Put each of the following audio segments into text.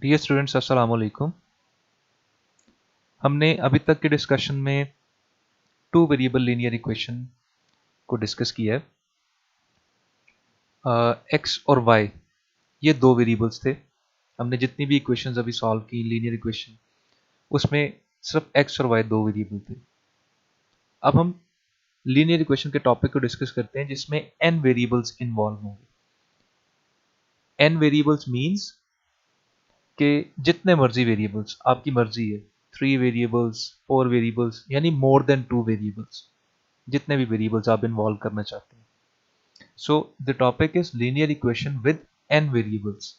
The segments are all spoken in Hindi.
डियर स्टूडेंट्स, अस्सलाम वालेकुम। हमने अभी तक के डिस्कशन में टू वेरिएबल लीनियर इक्वेशन को डिस्कस किया है। एक्स और वाई ये दो वेरिएबल्स थे। हमने जितनी भी इक्वेशंस अभी सॉल्व की लीनियर इक्वेशन, उसमें सिर्फ एक्स और वाई दो वेरिएबल थे। अब हम लीनियर इक्वेशन के टॉपिक को डिस्कस करते हैं जिसमें एन वेरिएबल्स इन्वॉल्व होंगे। एन वेरिएबल्स मीन्स कि जितने मर्जी वेरिएबल्स, आपकी मर्जी है, 3 वेरिएबल्स, 4 वेरिएबल्स, यानी मोर देन 2 वेरिएबल्स, जितने भी वेरिएबल्स आप इन्वॉल्व करना चाहते हैं। So the topic is linear equation with n variables.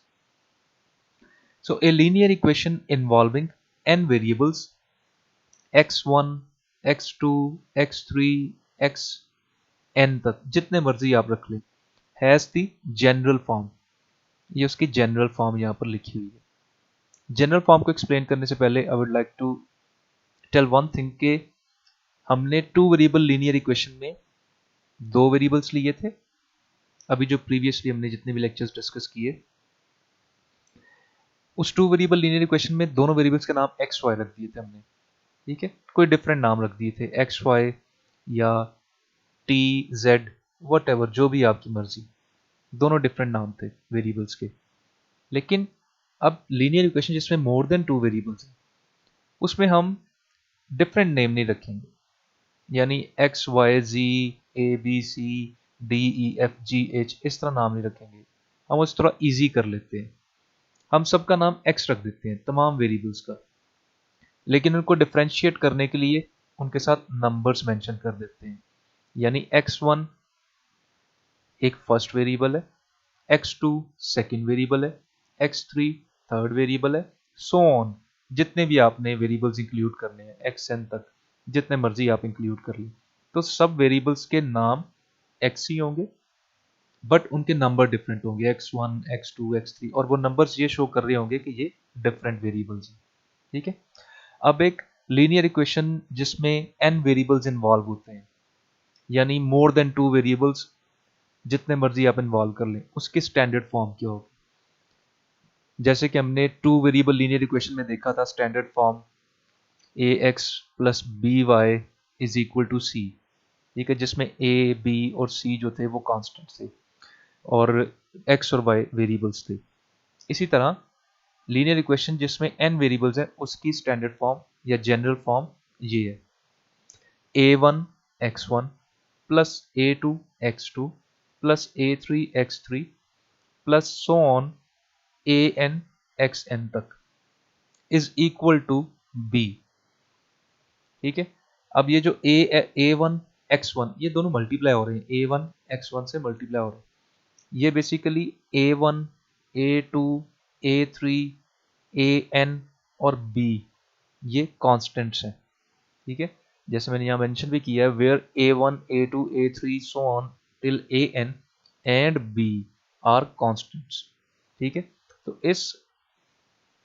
So a linear equation involving n variables x1, x2, x3, xn तक जितने मर्जी आप रख लें has the general form। ये उसकी जनरल फॉर्म यहाँ पर लिखी हुई है। जनरल फॉर्म को एक्सप्लेन करने से पहले I would like to tell one thing कि हमने टू वेरिएबल लीनियर इक्वेशन में दो वेरिएबल्स लिए थे। अभी जो प्रीवियसली हमने जितने भी लेक्चर्स डिस्कस किए, उस टू वेरिएबल लीनियर इक्वेशन में दोनों वेरिएबल्स के नाम एक्स वाई रख दिए थे हमने। ठीक है, कोई डिफरेंट नाम रख दिए थे, एक्स वाई या टी जेड, वट एवर, जो भी आपकी मर्जी, दोनों डिफरेंट नाम थे वेरिएबल्स के। लेकिन अब लीनियर इक्वेशन जिसमें मोर देन टू वेरिएबल्स हैं, उसमें हम डिफरेंट नेम नहीं रखेंगे, यानी x y g a b c d e f g h इस तरह नाम नहीं रखेंगे। हम उस थोड़ा ईजी कर लेते हैं, हम सबका नाम एक्स रख देते हैं, तमाम वेरिएबल्स का। लेकिन उनको डिफ्रेंशिएट करने के लिए उनके साथ नंबर्स मेंशन कर देते हैं, यानी x1 एक फर्स्ट वेरिएबल है, x2 सेकंड वेरिएबल है, x3 थर्ड वेरिएबल है, सो ऑन, जितने भी आपने वेरिएबल्स इंक्लूड करने हैं xn तक, जितने मर्जी आप इंक्लूड कर लें, तो सब वेरिएबल्स के नाम x ही होंगे, बट उनके नंबर डिफरेंट होंगे, x1, x2, x3, और वो नंबर्स ये शो कर रहे होंगे कि ये डिफरेंट वेरिएबल्स हैं। ठीक है, अब एक लीनियर इक्वेशन जिसमें n वेरिएबल्स इन्वॉल्व होते हैं, यानी मोर देन 2 वेरिएबल्स, जितने मर्जी आप इन्वॉल्व कर लें, उसकी स्टैंडर्ड फॉर्म क्या होगी। जैसे कि हमने टू वेरिएबल लीनियर इक्वेशन में देखा था, standard form a x plus b y is equal to c. ठीक है, जिसमें ए बी और सी जो थे वो कांस्टेंट थे और एक्स और वाई वेरिएबल्स थे। इसी तरह लीनियर इक्वेशन जिसमें n वेरिएबल्स हैं, उसकी स्टैंडर्ड फॉर्म या जनरल फॉर्म ये है, a1 x1 plus a2 x2 plus a3 x3 plus so on an xn तक इज इक्वल टू b। ठीक है, अब ये जो a1 x1 ये दोनों मल्टीप्लाई हो रहे हैं, a1 x1 से मल्टीप्लाई हो रहे हैं, ये basically a1 a2 a3 an और b ये कांस्टेंट्स हैं। ठीक है, जैसे मैंने यहाँ मेंशन भी किया है, where a1 a2 a3 so on till an and b are constants. ठीक है, तो इस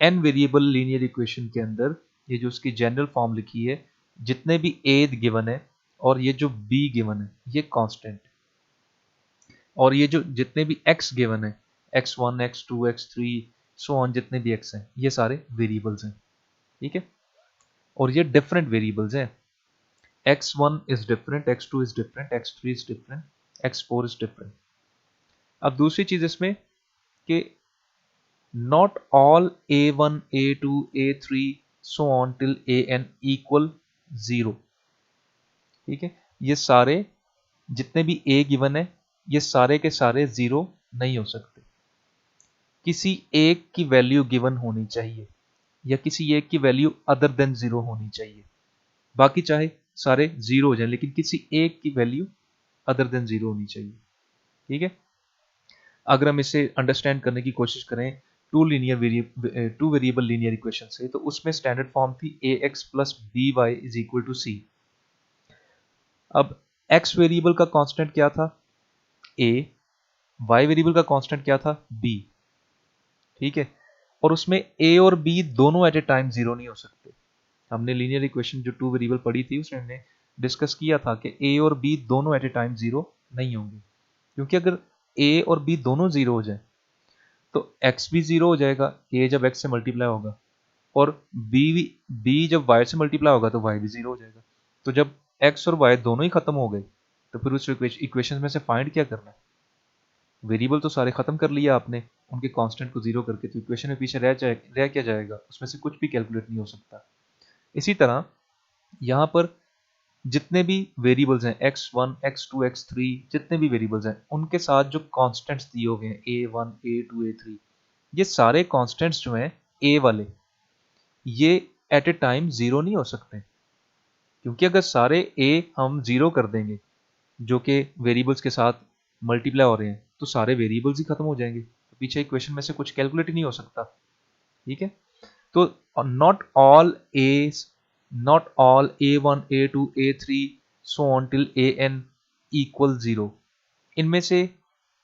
n वेरिएबल लीनियर इक्वेशन के अंदर ये जो उसकी जनरल फॉर्म लिखी है, जितने भी a गिवन है और ये जो b गिवन है ये कांस्टेंट, और ये जो जितने भी x गिवन है, x1 x2 x3 so on, जितने भी x हैं ये सारे वेरिएबल्स हैं। ठीक है, और ये डिफरेंट वेरिएबल्स हैं, x1 is different, x2 is different, x3 is different, x4 is different। अब दूसरी चीज इसमें कि not all a1 a2 a3 so on till an equal 0। ठीक है, ये सारे जितने भी a गिवन है ये सारे के सारे 0 नहीं हो सकते, किसी एक की वैल्यू गिवन होनी चाहिए या किसी एक की वैल्यू अदर देन 0 होनी चाहिए। बाकी चाहे सारे 0 हो जाए, लेकिन किसी एक की वैल्यू अदर देन 0 होनी चाहिए। ठीक है, अगर हम इसे अंडरस्टैंड करने की कोशिश करें टू वेरिएबल लीनियर इक्वेशन से, तो उसमें स्टैंडर्ड फॉर्म थी a x plus b y is equal to c. अब एक्स वेरिएबल का कांस्टेंट क्या था, ए, वाई वेरिएबल का कांस्टेंट क्या था, बी। ठीक है, और उसमें ए और बी दोनों एट ए टाइम 0 नहीं हो सकते। हमने लीनियर इक्वेशन जो टू वेरिएबल पढ़ी थी उसमें हमने डिस्कस किया था कि ए और बी दोनों एट ए टाइम 0 नहीं होंगे, क्योंकि अगर ए और बी दोनों 0 हो जाए तो x भी 0 हो जाएगा a जब x से मल्टीप्लाई होगा, और b जब y से मल्टीप्लाई होगा तो y भी 0 हो जाएगा। तो जब x और y दोनों ही खत्म हो गए तो फिर उस इक्वेशन में से फाइंड क्या करना है? वेरिएबल तो सारे खत्म कर लिया आपने उनके कांस्टेंट को 0 करके, तो इक्वेशन में पीछे रह क्या जाएगा? उसमें से कुछ भी कैलकुलेट नहीं हो सकता। इसी तरह यहाँ पर जितने भी वेरिएबल्स हैं x1 x2 x3, जितने भी वेरिएबल्स हैं उनके साथ जो कांस्टेंट्स दिए हुए हैं a1 a2 a3, ये सारे कांस्टेंट्स जो हैं a वाले, ये एट ए टाइम 0 नहीं हो सकते, क्योंकि अगर सारे a हम 0 कर देंगे जो कि वेरिएबल्स के साथ मल्टीप्लाई हो रहे हैं, तो सारे वेरिएबल्स ही खत्म हो जाएंगे, तो पीछे इक्वेशन में से कुछ कैलकुलेट ही नहीं हो सकता। ठीक है, तो not all a1 a2 a3 so on till an equal 0, इनमें से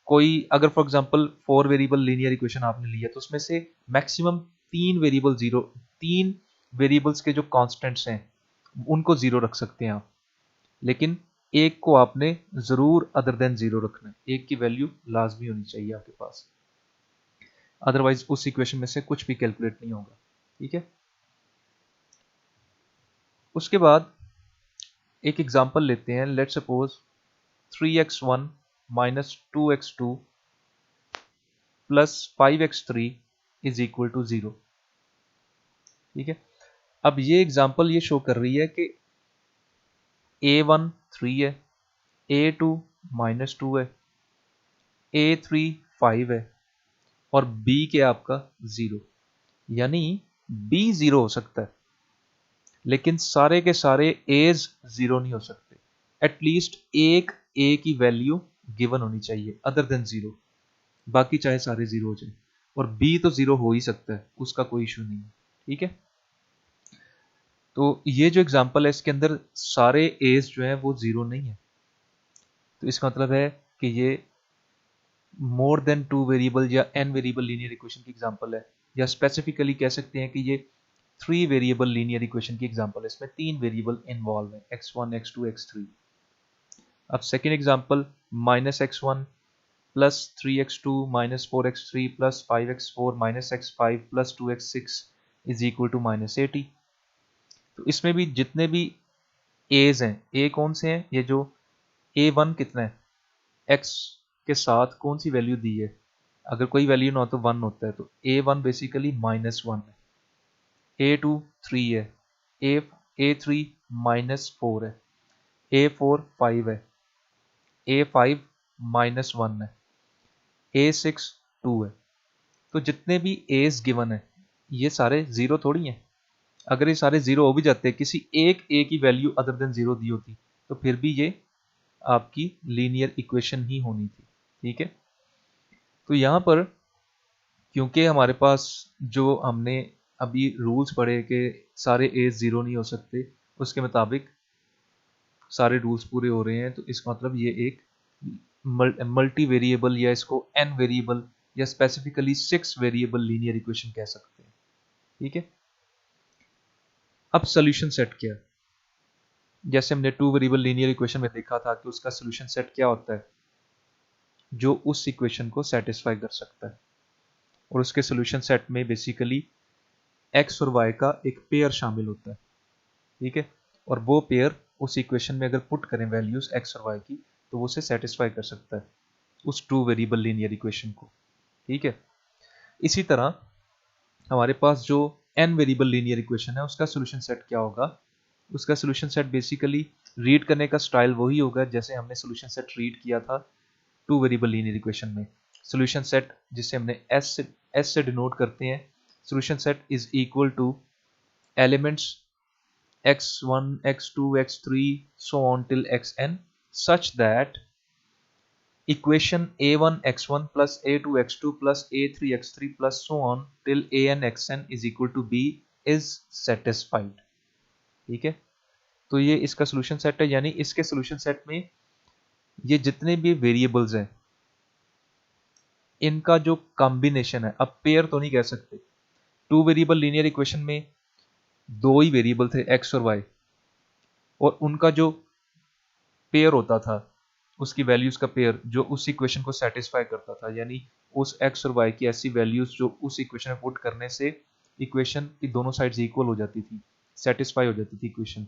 कोई अगर for example 4 variable linear equation आपने लिया तो उसमें से मैक्सिमम 3 वेरिएबल्स के जो कांस्टेंट्स हैं उनको 0 रख सकते हैं आप, लेकिन एक को आपने जरूर अदर देन 0 रखना है, एक की वैल्यू लाजमी होनी चाहिए आपके पास, अदरवाइज उस इक्वेशन में से कुछ भी कैलकुलेट नहीं होगा। ठीक है, उसके बाद एक एग्जांपल लेते हैं। Let suppose 3x1 minus 2x2 plus 5x3 is equal to 0। ठीक है, अब ये एग्जांपल ये शो कर रही है कि a1 3 है, a2 माइनस 2 है, a3 5 है, और b के आपका 0, यानी b 0 हो सकता है, लेकिन सारे के सारे एज 0 नहीं हो सकते। एटलीस्ट एक ए की वैल्यू गिवन होनी चाहिए अदर देन 0, बाकी चाहे सारे 0 हो जाए, और बी तो 0 हो ही सकता है, उसका कोई इशू नहीं है। ठीक है, तो ये जो एग्जांपल है इसके अंदर सारे एज जो है वो 0 नहीं है, तो इसका मतलब है कि ये मोर देन 2 वेरिएबल या n वेरिएबल लीनियर इक्वेशन की एग्जांपल है, या स्पेसिफिकली कह सकते हैं कि ये 3 वेरिएबल लीनियर इक्वेशन की एग्जांपल है, इसमें 3 वेरिएबल इन्वॉल्व है x1 x2 x3। अब second example -x1 plus 3x2 minus 4x3 plus 5x4 minus x5 plus 2x6 is equal to -80। तो इसमें भी जितने भी एज हैं, ए कौन से हैं? ये जो a1 कितना है, x के साथ कौन सी वैल्यू दी है, अगर कोई वैल्यू ना हो तो 1 होता है, तो a1 बेसिकली -1 है, a2 3 है, a3 -4 है, a4 5 है, a5 -1 है, a6 2 है। तो जितने भी एज गिवन है ये सारे 0 थोड़ी हैं। अगर ये सारे 0 हो भी जाते, किसी एक ए की वैल्यू अदर देन 0 दी होती, तो फिर भी ये आपकी लीनियर इक्वेशन ही होनी थी। ठीक है, तो यहां पर क्योंकि हमारे पास जो हमने अभी रूल्स पढ़े कि सारे एज 0 नहीं हो सकते, उसके मुताबिक सारे रूल्स पूरे हो रहे हैं, तो इसका मतलब ये एक मल्टी वेरिएबल, या इसको n वेरिएबल, या स्पेसिफिकली 6 वेरिएबल लीनियर इक्वेशन कह सकते हैं। ठीक है, अब सोल्यूशन सेट क्या है? जैसे हमने 2 वेरिएबल लीनियर इक्वेशन में देखा था कि उसका सोल्यूशन सेट क्या होता है, जो उस इक्वेशन को सेटिस्फाई कर सकता है, और उसके सोल्यूशन सेट में बेसिकली x और y का एक पेयर शामिल होता है। ठीक है, और वो पेयर उस इक्वेशन में अगर पुट करें वैल्यूज x और y की, तो वो उसे सेटिस्फाई कर सकता है उस 2 वेरिएबल लीनियर इक्वेशन को। ठीक है, इसी तरह हमारे पास जो n वेरिएबल लीनियर इक्वेशन है उसका सोल्यूशन सेट क्या होगा? उसका सोल्यूशन सेट बेसिकली रीड करने का स्टाइल वही होगा जैसे हमने सोल्यूशन सेट रीड किया था 2 वेरिएबल लीनियर इक्वेशन में। सोल्यूशन सेट जिसे हमने एस से डिनोट करते हैं, solution set is equal two elements x1 x2 x3 so on till xn such that equation a1 x1 plus a2 x2 plus a3 x3 plus so on till an xn is equal to b is satisfied। ठीक है, तो ये इसका सोल्यूशन सेट है, यानी इसके सोल्यूशन सेट में ये जितने भी वेरिएबल्स हैं इनका जो कॉम्बिनेशन है, अब पेयर तो नहीं कह सकते, 2 वेरिएबल लीनियर इक्वेशन में 2 ही वेरिएबल थे x और y, और उनका जो पेयर होता था उसकी वैल्यूज का पेयर जो उस इक्वेशन को सेटिस्फाई करता था, यानी उस x और y की ऐसी वैल्यूज जो उस इक्वेशन में पुट करने से इक्वेशन की दोनों साइड्स इक्वल हो जाती थी, सेटिस्फाई हो जाती थी इक्वेशन,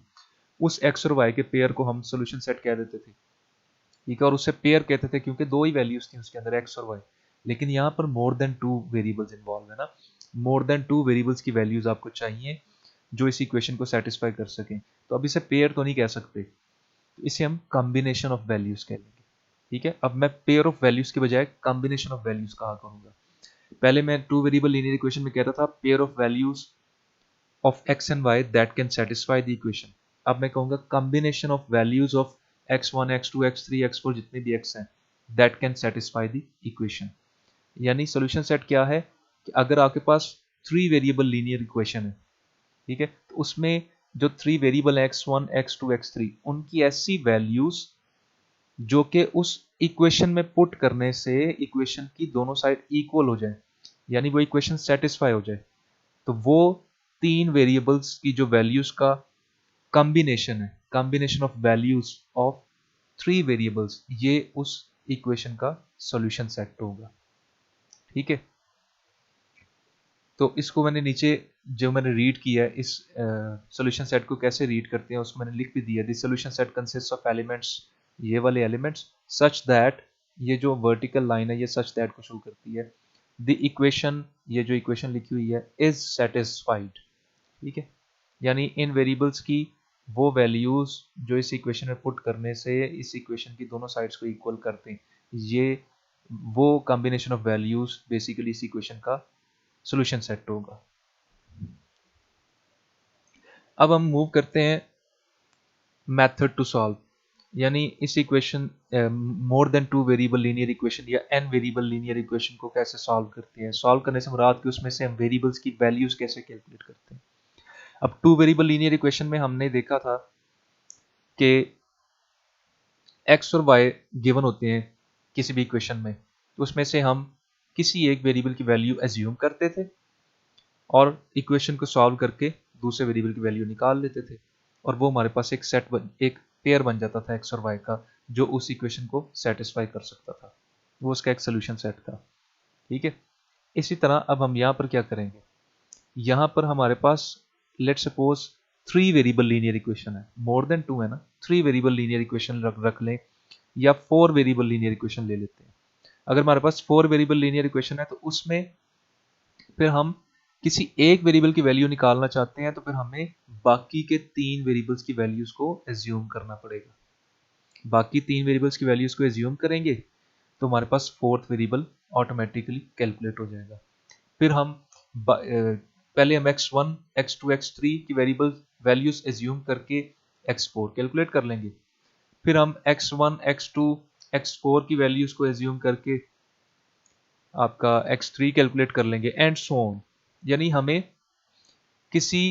उस x और y के पेयर को हम सोल्यूशन सेट कह देते थे। ठीक है, और उससे पेयर कहते थे क्योंकि दो ही वैल्यूज थी उसके अंदर x और y। लेकिन यहाँ पर more than two variables involve है ना, मोर देन टू वेरिएबल्स की वैल्यूज आपको चाहिए जो इस इक्वेशन को सेटिस्फाई कर सकें। तो अब इसे पेयर तो नहीं कह सकते, तो इसे हम कॉम्बिनेशन ऑफ वैल्यूज कह लेंगे। ठीक है, अब मैं पेयर ऑफ वैल्यूज के बजाय कॉम्बिनेशन ऑफ वैल्यूज कहा करूंगा। पहले मैं टू वेरिएबल लीनियर इक्वेशन में कहता था pair of values of x and y that can satisfy the equation. अब मैं कहूंगा combination of values of x1 x2 x3 x4 जितने भी x हैं that can satisfy the equation. यानी सोल्यूशन सेट क्या है कि अगर आपके पास थ्री वेरिएबल लीनियर इक्वेशन है, ठीक है, तो उसमें जो three variable x1 x2 x3 उनकी ऐसी वैल्यूज जो कि उस इक्वेशन में पुट करने से इक्वेशन की दोनों साइड इक्वल हो जाए, यानी वो इक्वेशन सेटिस्फाई हो जाए, तो वो तीन वेरिएबल्स की जो वैल्यूज का कॉम्बिनेशन है, combination of values of three variables, ये उस इक्वेशन का सॉल्यूशन सेट होगा। ठीक है, तो इसको मैंने नीचे जो मैंने रीड किया है इस सॉल्यूशन सेट को कैसे रीड करते हैं उसमें मैंने लिख भी दिया, the solution set consist of elements, ये वाले एलिमेंट्स, सच दैट, ये जो वर्टिकल लाइन है ये सच दैट को शो करती है, द इक्वेशन, ये जो इक्वेशन लिखी हुई है, इज सेटिस्फाइड। ठीक है, यानी इन वेरिएबल्स की वो वैल्यूज जो इस इक्वेशन में पुट करने से इस इक्वेशन की दोनों साइड्स को इक्वल करते हैं, ये वो कॉम्बिनेशन ऑफ वैल्यूज बेसिकली इस इक्वेशन का सॉल्यूशन सेट होगा। अब हम मूव करते हैं मेथड टू सॉल्व, यानी इस equation more than two variable linear equation या एन वेरिएबल लीनियर इक्वेशन को कैसे सॉल्व करते हैं। सॉल्व करने से मुराद कि उसमें से हम वेरिएबल्स की वैल्यूज कैसे कैलकुलेट करते हैं। अब टू वेरिएबल लीनियर इक्वेशन में हमने देखा था कि एक्स और वाई गिवन होते हैं किसी भी इक्वेशन में, तो उसमें से हम किसी एक वेरिएबल की वैल्यू एज्यूम करते थे और इक्वेशन को सॉल्व करके दूसरे वेरिएबल की वैल्यू निकाल लेते थे, और वो हमारे पास एक पेयर बन जाता था एक्स और वाई का जो उस इक्वेशन को सेटिस्फाई कर सकता था, वो उसका एक सोल्यूशन सेट था। ठीक है, इसी तरह अब हम यहाँ पर क्या करेंगे, यहाँ पर हमारे पास let suppose three variable linear equation है, मोर देन टू है ना, थ्री वेरिएबल लीनियर इक्वेशन रख लें या फोर वेरिएबल लीनियर इक्वेशन ले लेते हैं। अगर हमारे पास फोर वेरिएबल लीनियर इक्वेशन है तो उसमें फिर हम किसी एक वेरिएबल की वैल्यू निकालना चाहते हैं तो फिर हमें बाकी के तीन वेरिएबल्स की वैल्यूज को एज्यूम करना पड़ेगा। बाकी तीन वेरिएबल्स की वैल्यूज को एज्यूम करेंगे तो हमारे पास फोर्थ वेरिएबल ऑटोमेटिकली कैलकुलेट हो जाएगा। फिर हम पहले हम x1 x2 x3 की वेरिएबल वैल्यूज एज्यूम करके x4 कैलकुलेट कर लेंगे, फिर हम x1 x2 x4 की वैल्यूज को एज्यूम करके आपका x3 कैलकुलेट कर लेंगे एंड सो ऑन। यानी हमें किसी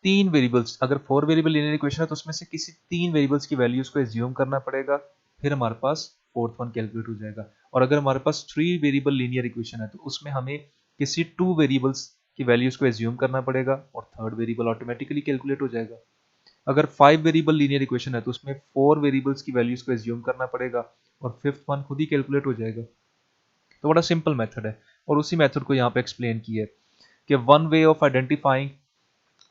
तीन वेरिएबल्स, अगर फोर वेरिएबल लीनियर इक्वेशन है तो उसमें से किसी तीन वेरिएबल्स की वैल्यूज को एज्यूम करना पड़ेगा, फिर हमारे पास फोर्थ वन कैलकुलेट हो जाएगा। और अगर हमारे पास थ्री वेरिएबल लीनियर इक्वेशन है तो उसमें हमें किसी टू वेरिएबल्स की वैल्यूज को एज्यूम करना पड़ेगा और थर्ड वेरिएबल ऑटोमेटिकली कैलकुलेट हो जाएगा। अगर फाइव वेरिएबल लीनियर इक्वेशन है तो उसमें फोर वेरिएबल्स की वैल्यूज को एज्यूम करना पड़ेगा और फिफ्थ वन खुद ही कैलकुलेट हो जाएगा। तो बड़ा सिंपल मेथड है और उसी मेथड को यहाँ पे एक्सप्लेन किया है कि one way of identifying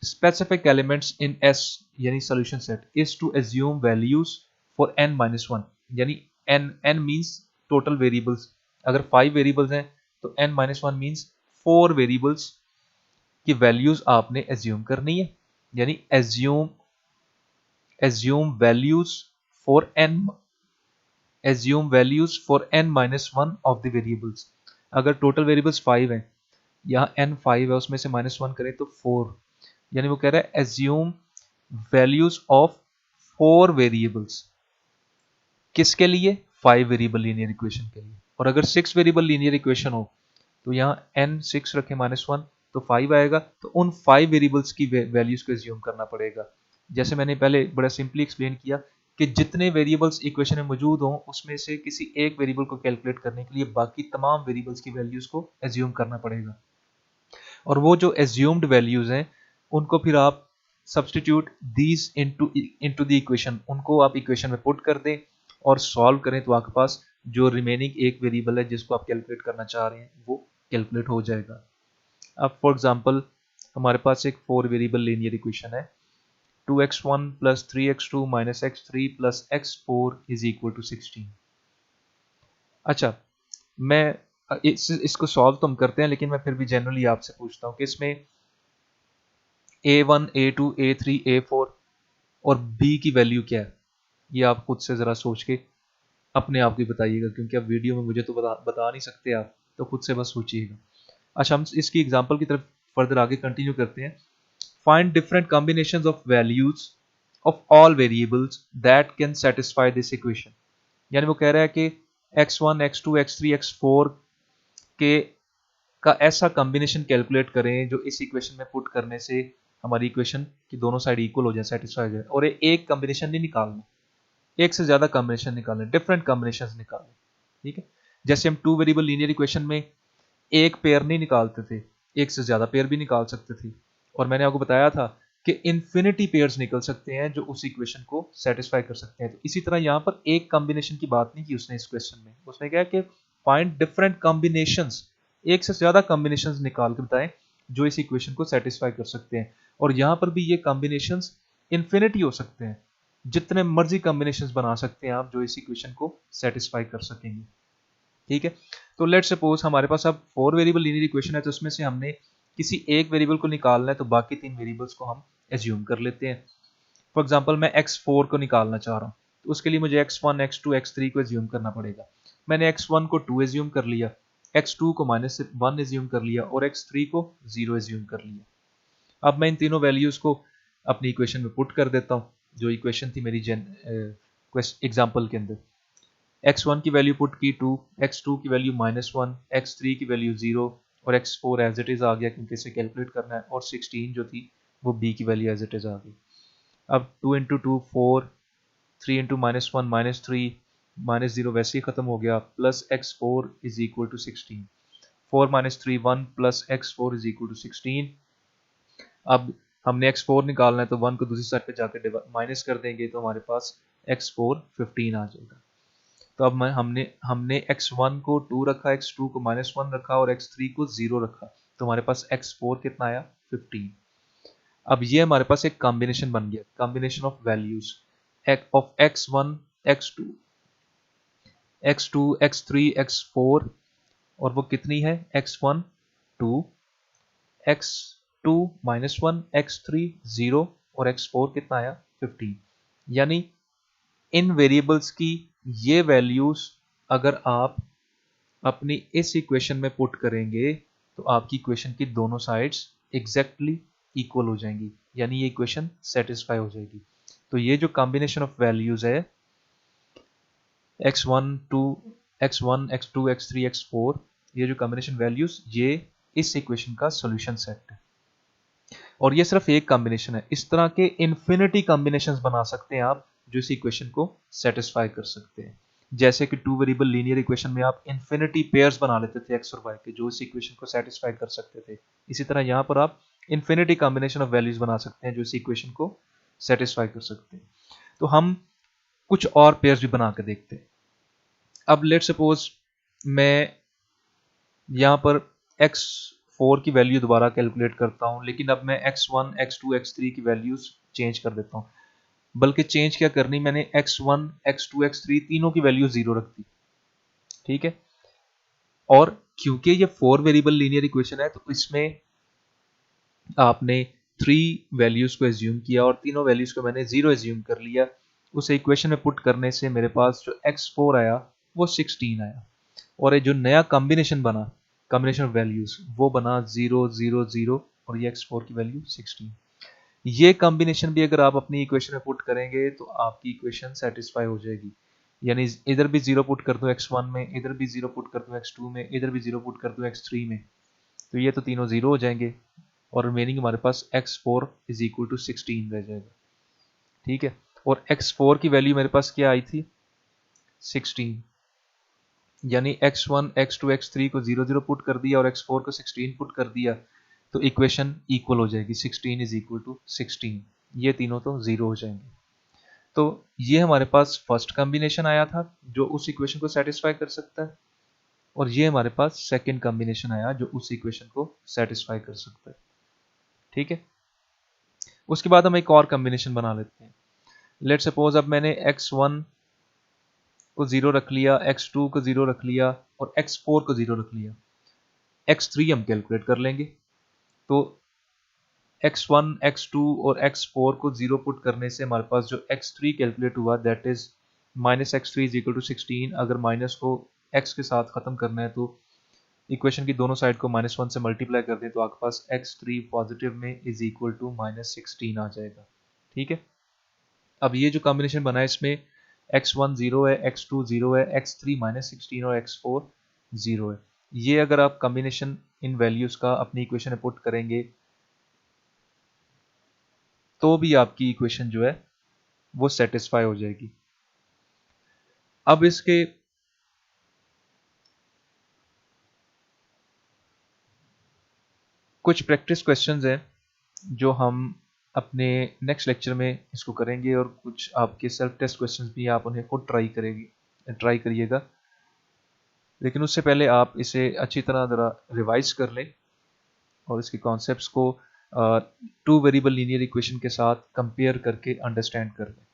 specific elements in S यानी solution set is to assume values for n-1, यानी n means total variables, अगर 5 variables हैं तो n-1 means 4 variables की values आपने assume करनी है, यानी assume values for n-1 of the variables। अगर total variables 5 हैं, यहाँ n5 है उसमें से -1 करें तो 4, यानी वो कह रहा है assume values of four variables, किसके लिए, फाइव वेरिएबल लीनियर इक्वेशन के लिए। और अगर सिक्स वेरिएबल लीनियर इक्वेशन हो तो यहाँ n 6 रखे -1 तो 5 आएगा, तो उन 5 वेरिएबल्स की वैल्यूज को एज्यूम करना पड़ेगा। जैसे मैंने पहले बड़ा सिंपली एक्सप्लेन किया कि जितने वेरिएबल्स इक्वेशन में मौजूद हों उसमें से किसी एक वेरिएबल को कैलकुलेट करने के लिए बाकी तमाम वेरिएबल्स की वैल्यूज को एज्यूम करना पड़ेगा, और वो जो एज्यूम्ड वैल्यूज हैं उनको फिर आप substitute these into the equation, उनको आप इक्वेशन में पुट कर दें और सॉल्व करें तो आपके पास जो रिमेनिंग एक वेरिएबल है जिसको आप कैलकुलेट करना चाह रहे हैं वो कैलकुलेट हो जाएगा। अब फॉर एग्जांपल हमारे पास एक 4 वेरिएबल लीनियर इक्वेशन है 2x1 plus 3x2 minus x3 plus x4 is equal to 16। अच्छा, मैं इसको सॉल्व तो हम करते हैं, लेकिन मैं फिर भी जनरली आपसे पूछता हूँ कि इसमें a1 a2 a3 a4 और b की वैल्यू क्या है, ये आप खुद से ज़रा सोच के अपने आप की बताइएगा, क्योंकि अब वीडियो में मुझे तो बता नहीं सकते आप, तो खुद से बस सोचिएगा। अच्छा, हम इसकी एग्जांपल की तरफ फर्दर आगे कंटिन्यू करते हैं। Find different combinations of values of all variables that can satisfy this equation. यानी वो कह रहा है कि x1 x2 x3 x4 के का ऐसा कॉम्बिनेशन कैलकुलेट करें जो इस इक्वेशन में पुट करने से हमारी इक्वेशन की दोनों साइड इक्वल हो जाए, सेटिस्फाई हो जाए। और एक कॉम्बिनेशन नहीं निकालना, एक से ज्यादा कॉम्बिनेशन निकालने, डिफरेंट कॉम्बिनेशंस निकालने। ठीक है, जैसे हम 2 वेरिएबल लीनियर इक्वेशन में एक पेयर नहीं निकालते थे, एक से ज्यादा पेयर भी निकाल सकते थे, और मैंने आपको बताया था कि इन्फिनिटी पेयर्स निकल सकते हैं जो उस इक्वेशन को सेटिस्फाई कर सकते हैं। तो इसी तरह यहाँ पर एक कॉम्बिनेशन की बात नहीं की उसने इस क्वेश्चन में, उसने कहा कि फाइंड डिफरेंट कॉम्बिनेशंस, एक से ज्यादा कॉम्बिनेशंस निकाल के बताएं जो इस इक्वेशन को सेटिस्फाई कर सकते हैं। और यहाँ पर भी ये कॉम्बिनेशंस इन्फिनिटी हो सकते हैं, जितने मर्जी कॉम्बिनेशंस बना सकते हैं आप जो इस इक्वेशन को सेटिस्फाई कर सकेंगे। ठीक है, तो लेट्स सपोज हमारे पास अब 4 वेरिएबल लीनियर इक्वेशन है, तो उसमें से हमने किसी एक वेरिएबल को निकालना है, तो बाकी 3 वेरिएबल्स को हम एज्यूम कर लेते हैं। फॉर एग्जांपल मैं x4 को निकालना चाह रहा हूँ, तो उसके लिए मुझे x1 x2 x3 को एज्यूम करना पड़ेगा। मैंने x1 को 2 एज्यूम कर लिया, x2 को -1 एज्यूम कर लिया और x3 को 0 एज्यूम कर लिया। अब मैं इन तीनों वैल्यूज को अपनी इक्वेशन में पुट कर देता हूँ, जो इक्वेशन थी मेरी एग्जाम्पल के अंदर। x1 की वैल्यू पुट की 2, x2 की वैल्यू -1, x3 की वैल्यू 0 और x4 एज इट इज आ गया क्योंकि इसे कैलकुलेट करना है, और 16 जो थी वो b की वैल्यू एज इट इज आ गई। अब 2 इंटू 2 4, 3 इंटू -1 -3, -0 वैसे ही खत्म हो गया, plus x4 is equal to 16। 4 -3 1 plus x4 is equal to 16। अब हमने x4 निकालना है, तो 1 को दूसरी साइड पे जाकर माइनस कर देंगे, तो हमारे पास x4 15 आ जाएगा। तो अब हमने x1 को 2 रखा, x2 को -1 रखा और x3 को 0 रखा, तो हमारे पास x4 कितना आया 15। अब ये हमारे पास एक कॉम्बिनेशन बन गया, combination of values of x1 x2 x2 x3 x4, और वो कितनी है x1 2, x2 -1, x3 0 और x4 कितना आया 15। यानी इन वेरिएबल्स की ये वैल्यूज अगर आप अपनी इस इक्वेशन में पुट करेंगे तो आपकी इक्वेशन की दोनों साइड्स एग्जैक्टली इक्वल हो जाएंगी, यानी ये इक्वेशन सेटिस्फाई हो जाएगी। तो ये जो कॉम्बिनेशन ऑफ वैल्यूज है x1 2 x1 x2 x3 x4, ये जो कॉम्बिनेशन वैल्यूज ये इस इक्वेशन का सॉल्यूशन सेट है। और ये सिर्फ एक कॉम्बिनेशन है, इस तरह के इन्फिनिटी कॉम्बिनेशंस बना सकते हैं आप जो इस इक्वेशन को सेटिस्फाई कर सकते हैं। जैसे कि 2 वेरिएबल लीनियर इक्वेशन में आप इन्फिनिटी पेयर्स बना लेते थे x और y के, जो इस इक्वेशन को सेटिस्फाई कर सकते थे। इसी तरह यहाँ पर आप इन्फिनिटी कॉम्बिनेशन ऑफ वैल्यूज बना सकते हैं जो इस इक्वेशन को सेटिस्फाई कर सकते हैं। तो हम कुछ और पेयर्स भी बना के देखते हैं। अब लेट सपोज मैं यहाँ पर x4 की वैल्यू दोबारा कैलकुलेट करता हूँ, लेकिन अब मैं x1 x2 x3 की वैल्यूज चेंज कर देता हूँ। बल्कि चेंज क्या करनी, मैंने x1 x2 x3 तीनों की वैल्यू 0 रख दी। ठीक है, और क्योंकि ये 4 वेरिएबल लीनियर इक्वेशन है, तो इसमें आपने 3 वैल्यूज को एज्यूम किया और तीनों वैल्यूज को मैंने 0 एज्यूम कर लिया। उसे इक्वेशन में पुट करने से मेरे पास जो x4 आया वो 16 आया, और ये जो नया कॉम्बिनेशन बना, कॉम्बिनेशन ऑफ वैल्यूज, वो बना 0 0 0 और ये x4 की वैल्यू 16। ये कॉम्बिनेशन भी अगर आप अपनी इक्वेशन में पुट करेंगे तो आपकी इक्वेशन सेटिस्फाई हो जाएगी। यानी इधर भी 0 पुट कर दूं x1 में, इधर भी 0 पुट कर दूं x2 में, इधर भी 0 पुट कर दूं x3 में, तो ये तो तीनों 0 हो जाएंगे और रिमेनिंग हमारे पास x4 इज इक्वल टू 16 रह जाएगा। ठीक है, और x4 की वैल्यू मेरे पास क्या आई थी 16, यानी x1 x2 x3 को 0 0 पुट कर दिया और x4 को 16 पुट कर दिया, तो इक्वेशन इक्वल हो जाएगी 16 इज इक्वल टू 16, ये तीनों तो 0 हो जाएंगे। तो ये हमारे पास फर्स्ट कॉम्बिनेशन आया था जो उस इक्वेशन को सेटिस्फाई कर सकता है, और ये हमारे पास सेकेंड कॉम्बिनेशन आया जो उस इक्वेशन को सेटिस्फाई कर सकता है। ठीक है, उसके बाद हम एक और कॉम्बिनेशन बना लेते हैं। लेट सपोज अब मैंने x1 को 0 रख लिया, x2 को 0 रख लिया और x4 को 0 रख लिया। x3 हम कैलकुलेट कर लेंगे, तो x1, x2 और x4 को 0 पुट करने से हमारे पास जो x3 कैलकुलेट हुआ that is -x3 is equal to 16। अगर माइनस को x के साथ खत्म करना है तो इक्वेशन की दोनों साइड को -1 से मल्टीप्लाई कर दें तो आपके पास x3 पॉजिटिव में इज इक्वल टू -16 आ जाएगा। ठीक है, अब ये जो कॉम्बिनेशन बना है इसमें x1 0 है, x2 0 है, x3 -16 और x4 0 है। ये अगर आप कॉम्बिनेशन इन वैल्यूज का अपनी इक्वेशन में पुट करेंगे तो भी आपकी इक्वेशन जो है वो सेटिस्फाई हो जाएगी। अब इसके कुछ प्रैक्टिस क्वेश्चंस हैं जो हम अपने नेक्स्ट लेक्चर में इसको करेंगे, और कुछ आपके सेल्फ टेस्ट क्वेश्चंस भी आप उन्हें खुद ट्राई करिएगा। लेकिन उससे पहले आप इसे अच्छी तरह ज़रा रिवाइज कर लें और इसके कॉन्सेप्ट्स को टू वेरिएबल लीनियर इक्वेशन के साथ कंपेयर करके अंडरस्टैंड कर लें।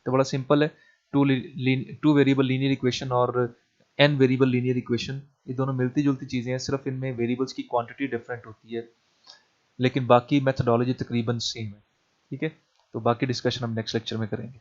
तो बड़ा सिंपल है, टू वेरिएबल लीनियर इक्वेशन और एन वेरिएबल लीनियर इक्वेशन ये दोनों मिलती जुलती चीज़ें हैं, सिर्फ इनमें वेरिएबल्स की क्वांटिटी डिफरेंट होती है, लेकिन बाकी मेथडोलॉजी तकरीबन सेम है। ठीक है, तो बाकी डिस्कशन हम नेक्स्ट लेक्चर में करेंगे।